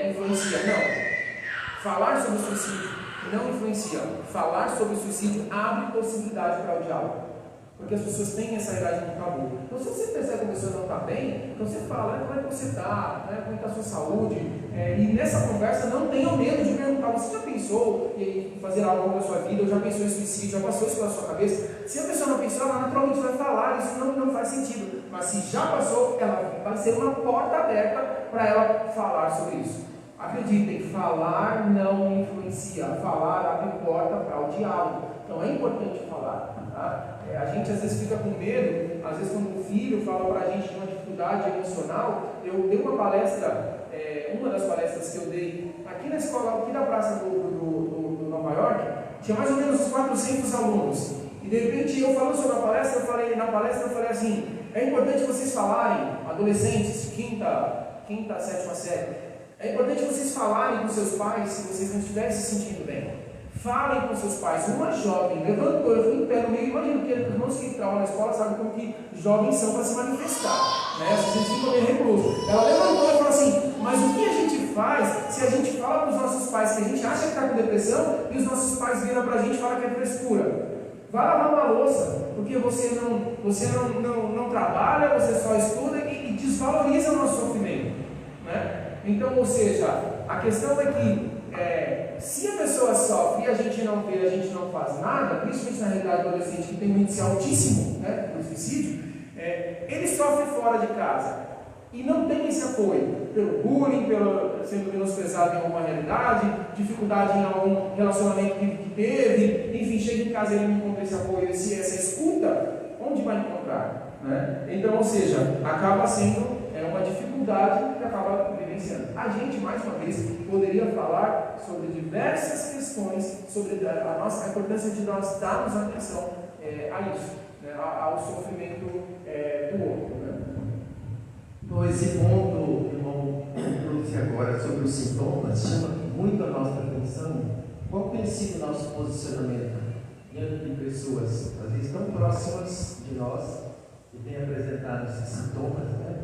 influencia. Não, falar sobre suicídio não influencia. Falar sobre suicídio abre possibilidade para o diálogo. Porque as pessoas têm essa idade no tabu. Então, se você percebe que a pessoa não está bem, então você fala, como é que você está, né? Como está a sua saúde? E nessa conversa, não tenha medo de perguntar, você já pensou em fazer algo na sua vida, ou já pensou em suicídio, já passou isso pela sua cabeça? Se a pessoa não pensou, ela naturalmente vai falar, isso não faz sentido. Mas se já passou, ela vai ser uma porta aberta para ela falar sobre isso. Acreditem, falar não influencia, falar abre porta para o diálogo. Então é importante falar. Tá? A gente às vezes fica com medo, às vezes quando um filho fala para a gente de uma dificuldade emocional. Eu dei uma palestra, uma das palestras que eu dei aqui na escola, aqui na praça do Nova York, tinha mais ou menos uns 400 alunos. E de repente eu falando sobre a palestra, eu falei assim, é importante vocês falarem, adolescentes, quinta, sétima série, é importante vocês falarem com seus pais se vocês não estiverem se sentindo bem. Falem com seus pais. Uma jovem levantou, eu fui em pé no meio, imagino que os irmãos que trabalham na escola sabem como que jovens são para se manifestar, né? Às vezes ficam meio reclusos. Ela levantou e falou assim, mas o que a gente faz se a gente fala para os nossos pais que a gente acha que está com depressão e os nossos pais viram para a gente e falam que é frescura? Vai lavar uma louça, porque você não trabalha, você só estuda e desvaloriza o nosso sofrimento, né? Então, ou seja, a questão é que se a pessoa sofre e a gente não vê, a gente não faz nada, principalmente na realidade adolescente que tem um índice altíssimo, né, do suicídio, ele sofre fora de casa e não tem esse apoio, pelo bullying, pelo sendo menosprezado em alguma realidade, dificuldade em algum relacionamento que teve, enfim, chega em casa e ele não encontra esse apoio, essa escuta, onde vai encontrar? Né? Então, ou seja, acaba sendo uma dificuldade que acaba vivenciando. A gente, mais uma vez, poderia falar sobre diversas questões, sobre a importância de nós darmos atenção a isso, né? Ao sofrimento do outro. Né? Então, esse ponto, irmão, trouxe agora sobre os sintomas, chama muito a nossa atenção. Qual tem sido o nosso posicionamento diante de pessoas, às vezes tão próximas de nós, que têm apresentado esses sintomas, né?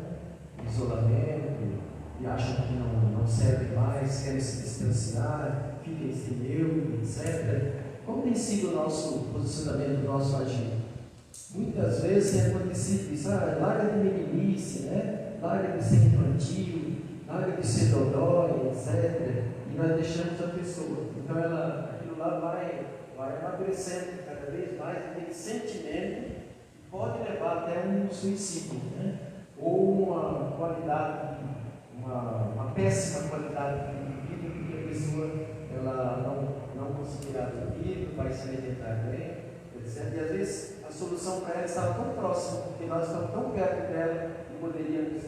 Isolamento, e acham que não serve mais, querem se distanciar, fiquem sem eu, etc. Como tem sido o nosso posicionamento, o nosso agir? Muitas vezes tem acontecido isso, larga de meninice, né? Larga de ser infantil, larga de ser dodói, etc. E nós deixamos a pessoa. Então aquilo lá vai amadurecendo cada vez mais aquele sentimento que pode levar até um suicídio, né? Ou uma qualidade, uma péssima qualidade de vida, porque a pessoa não conseguirá dormir, vai se alimentar bem, etc. E às vezes a solução para ela estava tão próxima, porque nós estamos tão perto dela e poderíamos,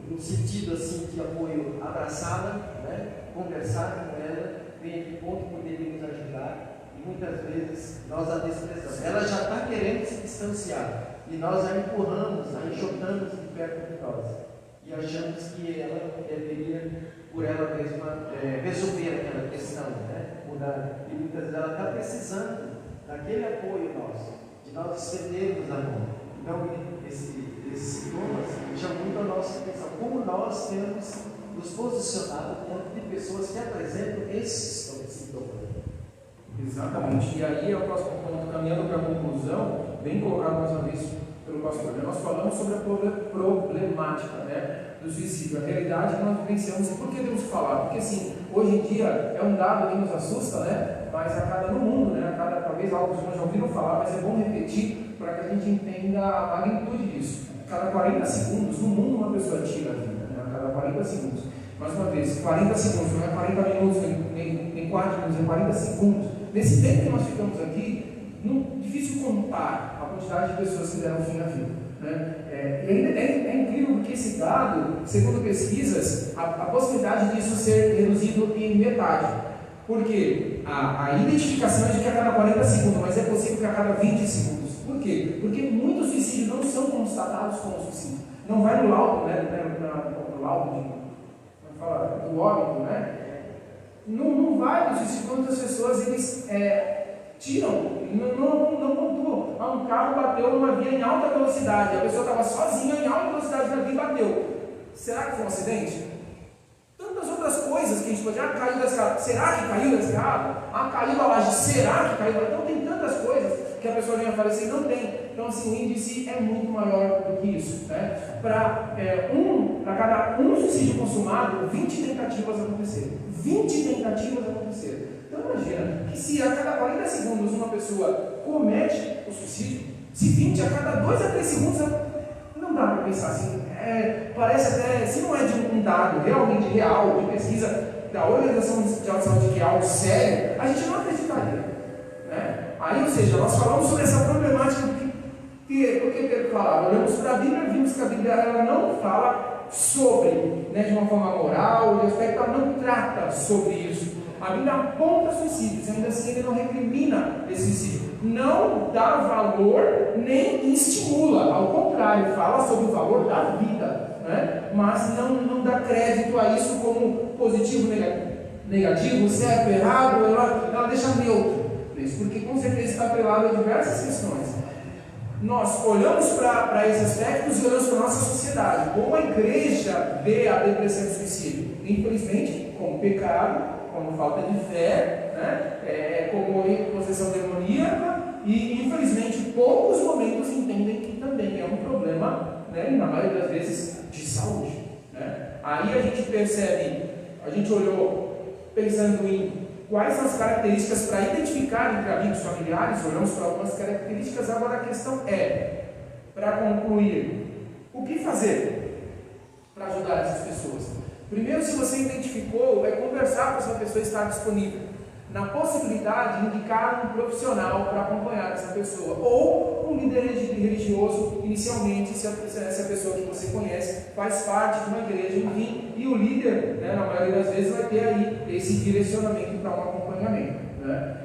no sentido assim de apoio, abraçá-la, né? Conversar com ela, ver em que ponto poderíamos ajudar. E muitas vezes nós a desprezamos. Ela já está querendo se distanciar. E nós a empurramos, a enxotamos de perto de nós. E achamos que ela deveria, por ela mesma, resolver aquela questão, né? Mudar. E muitas vezes ela está precisando daquele apoio nosso, de nós estendermos a mão. Então, esses sintomas chamam muito a nossa atenção. Como nós temos nos posicionado diante de pessoas que apresentam esses sintomas. Exatamente. E aí é o próximo ponto, caminhando para a conclusão, bem colocado mais uma vez pelo pastor. Nós falamos sobre a problemática, né, do suicídio, a realidade que nós vivenciamos. E por que devemos falar? Porque assim, hoje em dia é um dado que nos assusta, né? Mas no mundo, né? Talvez alguns já ouviram falar, mas é bom repetir para que a gente entenda a magnitude disso. A cada 40 segundos, no mundo, uma pessoa tira a vida, né? A cada 40 segundos. Mais uma vez, 40 segundos, não é 40 minutos, nem 4 minutos, é 40 segundos. Nesse tempo que nós ficamos aqui, difícil contar a quantidade de pessoas que deram fim à vida. Né? É incrível porque esse dado, segundo pesquisas, a possibilidade disso ser reduzido em metade. Porque a identificação é de que a cada 40 segundos, mas é possível que a cada 20 segundos. Por quê? Porque muitos suicídios não são constatados como suicídio. Não vai no laudo, né? No laudo do óbito, né? Não vai no suicídio. Quantas pessoas eles tiram, não pontuam. Um carro bateu numa via em alta velocidade, a pessoa estava sozinha em alta velocidade na via e bateu. Será que foi um acidente? Tantas outras coisas que a gente pode caiu da escada. Será que caiu da escada? Caiu da laje. Será que caiu? Então tem tantas coisas que a pessoa vem a falecer e não tem. Então assim, o índice é muito maior do que isso, né? Para cada um suicídio consumado, 20 tentativas aconteceram. 20 tentativas aconteceram. Então imagina que se a cada 40 segundos uma pessoa comete o suicídio, se 20 a cada 2 a 3 segundos, não dá para pensar assim. Parece até, se não é de um dado realmente real, de pesquisa da Organização Mundial de Saúde, que é algo sério, a gente não acreditaria. Né? Aí, ou seja, nós falamos sobre essa problemática porque Pedro falava, olhamos para a Bíblia e vimos que a Bíblia ela não fala sobre, né, de uma forma moral, de aspecto, ela não trata sobre isso. A Bíblia aponta suicídios, ainda assim ele não recrimina esse suicídio, não dá valor nem estimula, ao contrário, fala sobre o valor da vida, né? Mas não dá crédito a isso como positivo, negativo, certo, errado, ela deixa neutro, porque com certeza está atrelado a diversas questões. Nós olhamos para esses aspectos e olhamos para a nossa sociedade, como a igreja vê a depressão e o suicídio, infelizmente, como pecado, como falta de fé, né? Como possessão demoníaca, e infelizmente poucos momentos entendem que também é um problema, né? Na maioria das vezes, de saúde, né? Aí a gente percebe, a gente olhou pensando em quais são as características para identificar entre amigos familiares, olhamos para algumas características, agora a questão é, para concluir, o que fazer para ajudar essas pessoas? Primeiro, se você identificou, é conversar com essa pessoa e estar disponível. Na possibilidade de indicar um profissional para acompanhar essa pessoa, ou um líder religioso, inicialmente, se essa pessoa que você conhece faz parte de uma igreja, enfim, e o líder, né, na maioria das vezes, vai ter aí esse direcionamento para um acompanhamento. Né?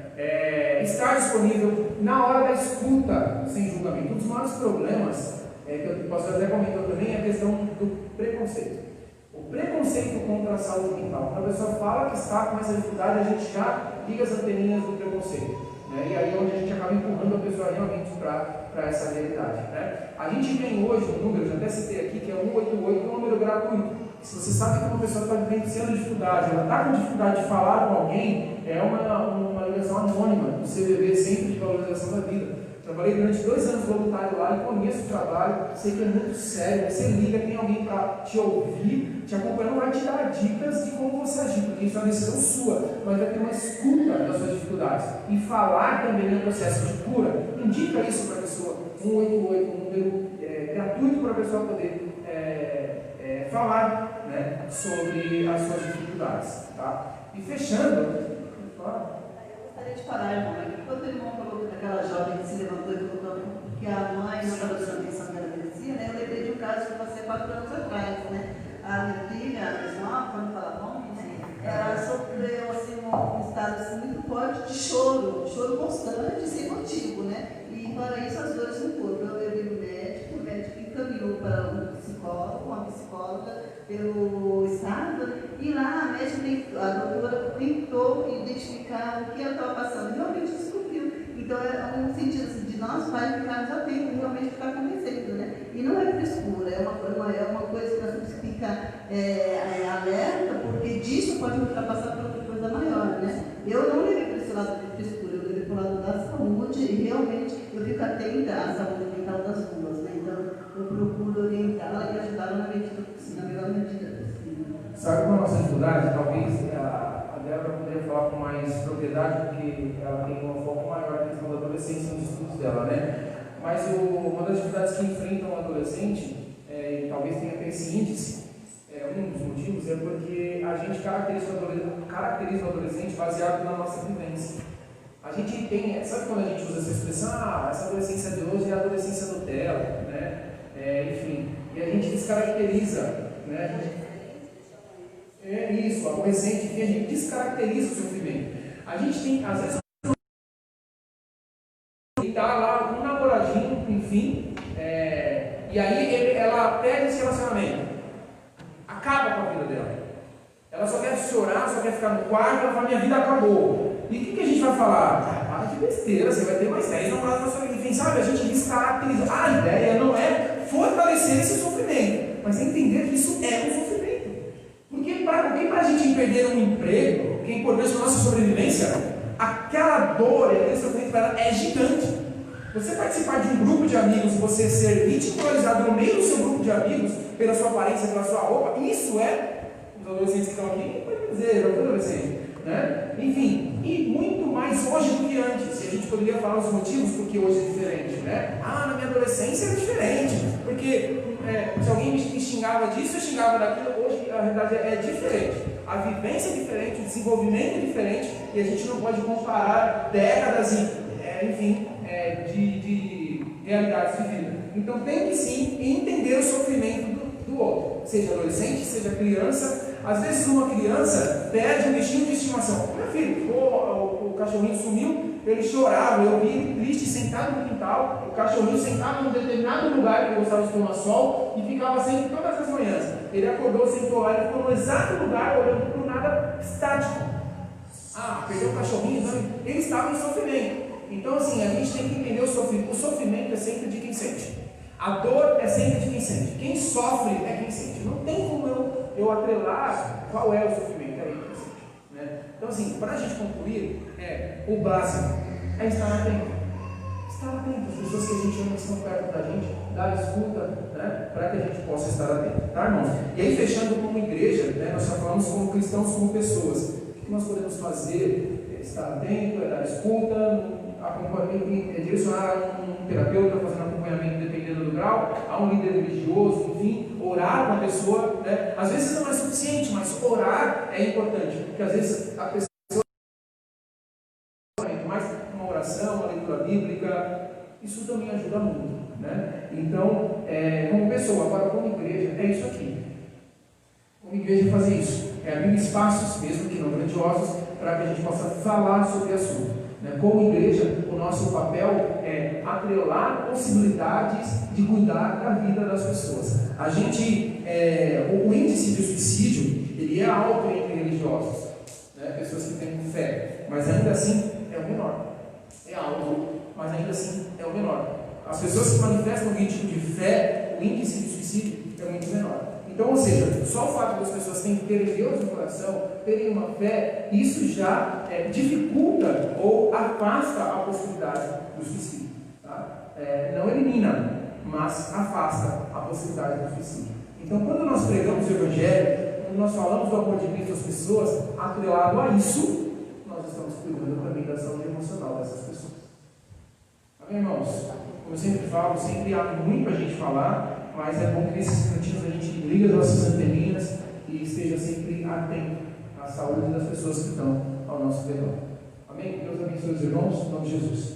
Estar disponível na hora da escuta, sem julgamento. Um dos maiores problemas, que o pastor até comentou também, é a questão do preconceito. O preconceito contra a saúde mental. Quando a pessoa fala que está com essa dificuldade, a gente já liga as anteninhas do preconceito. Né? E aí é onde a gente acaba empurrando a pessoa realmente para essa realidade. Né? A gente tem hoje um número, já até citei aqui, que é 188, que é um número gratuito. Se você sabe que uma pessoa está vivenciando dificuldade, ela está com dificuldade de falar com alguém, é uma ligação anônima do CVV, Centro de Valorização da Vida. Trabalhei durante 2 anos voluntário lá e conheço o trabalho, sei que é muito sério. Você liga, tem alguém para te ouvir, te acompanhando, vai te dar dicas de como você agir, porque isso é uma decisão sua, mas vai ter uma escuta das suas dificuldades. E falar também é um processo de cura. Indica isso para a pessoa, 188, um número gratuito para a pessoa poder falar, né, sobre as suas dificuldades. Tá? E fechando, gostaria de parar, irmão. Quando o irmão falou daquela jovem que se levantou e falou que a mãe não estava dando atenção que ela merecia, né? Eu lembrei de um caso que passei 4 anos atrás, né? A minha filha, a mais nova, quando fala bom, né? Ela sofreu assim, um estado assim, muito forte de choro constante, sem motivo, né? E para isso as dores no corpo. Eu levei no médico, o médico encaminhou para um psicólogo, uma psicóloga, pelo estado, e lá a doutora tentou identificar o que ela estava passando, realmente descobriu. Então é um sentido assim, de nós pais ficarmos atentos, realmente ficar acontecendo, né? E não é frescura, é uma coisa que nós temos que ficar alerta, porque disso pode ultrapassar para outra coisa maior, né? Eu não levei para esse lado de frescura, eu levei para o lado da saúde, e realmente eu fico atenta à saúde mental das duas, né? Então eu procuro orientá-la e ajudá-la na melhor medida possível. Sabe qual é a nossa dificuldade? Talvez a Débora poderia falar com mais propriedade, porque ela tem um foco maior na questão da adolescência nos estudos dela, né? Mas uma das dificuldades que enfrentam o adolescente, e talvez tenha até esse índice, um dos motivos é porque a gente caracteriza o adolescente baseado na nossa vivência. A gente tem, sabe quando a gente usa essa expressão, essa adolescência de hoje é a adolescência Nutella, né? Enfim, e a gente descaracteriza, né? É isso, adolescente, que a gente descaracteriza o sofrimento. A gente tem, às vezes, está lá um namoradinho, enfim, e aí ela perde esse relacionamento, acaba com a vida dela. Ela só quer chorar, só quer ficar no quarto, ela fala, minha vida acabou. E o que a gente vai falar? Para de besteira, você vai ter mais 10 namorados na sua vida. Enfim, sabe, a gente descaracteriza. A ideia não é fortalecer esse sofrimento, mas entender que isso é um sofrimento. Porque para a gente perder um emprego, que é importante para a nossa sobrevivência, aquela dor, aquele sofrimento para ela é gigante. Você participar de um grupo de amigos, você ser ridicularizado no meio do seu grupo de amigos, pela sua aparência, pela sua roupa, isso os adolescentes que estão aqui, pode dizer, eu sou adolescente, né? Enfim, e muito mais hoje do que antes. E a gente poderia falar os motivos porque hoje é diferente, né? Na minha adolescência era diferente, porque se alguém me xingava disso, eu xingava daquilo. Hoje a realidade é diferente, a vivência é diferente, o desenvolvimento é diferente, e a gente não pode comparar décadas de realidades de vida. Então tem que sim entender o sofrimento do outro, seja adolescente, seja criança. Às vezes uma criança perde um bichinho de estimação. Meu filho, o cachorrinho sumiu, ele chorava, eu vi ele triste, sentado no quintal, o cachorrinho sentado num determinado lugar que ele gostava de tomar sol e ficava sempre todas as manhãs. Ele acordou, sentou lá, ele ficou no exato lugar, olhando para o nada estático. Perdeu o cachorrinho, não, ele estava em sofrimento. Então assim, a gente tem que entender o sofrimento. O sofrimento é sempre de quem sente. A dor é sempre de quem sente. Quem sofre é quem sente. Não tem como eu atrelar qual é o sofrimento, é ele que sente, né? Então assim, para a gente concluir, o básico é estar atento. Estar atento às pessoas que a gente ama, que estão perto da gente, dar escuta, né? Para que a gente possa estar atento, tá, irmãos? E aí, fechando como igreja, né? Nós já falamos como cristãos, como pessoas. O que nós podemos fazer? Estar atento, dar escuta, direcionar um terapeuta, fazendo acompanhamento dependendo do grau, a um líder religioso, enfim, orar com a pessoa, né? Às vezes não é suficiente, mas orar é importante, porque às vezes a pessoa, mais uma oração, uma leitura bíblica, isso também ajuda muito, né? Então, como pessoa, agora como igreja, é isso aqui. Como igreja fazer isso, abrir espaços, mesmo que não grandiosos, para que a gente possa falar sobre o assunto. Como igreja, o nosso papel é atrelar possibilidades de cuidar da vida das pessoas. A gente, o índice de suicídio, ele é alto entre religiosos, né? Pessoas que têm fé, mas ainda assim é o menor. É alto, mas ainda assim é o menor. As pessoas que manifestam um ritmo de fé, o índice de suicídio é muito menor. Então, ou seja, só o fato das pessoas terem Deus no coração, terem uma fé, isso já dificulta ou afasta a possibilidade do suicídio. Tá? Não elimina, mas afasta a possibilidade do suicídio. Então, quando nós pregamos o Evangelho, quando nós falamos do amor de Cristo às pessoas, atrelado a isso, nós estamos cuidando também da saúde emocional dessas pessoas. Amém, irmãos? Como eu sempre falo, sempre há muito a gente falar, mas é bom que nesses cantinhos a gente liga as nossas anteninhas e esteja sempre atento à saúde das pessoas que estão ao nosso redor. Amém? Deus abençoe os irmãos, em nome de Jesus.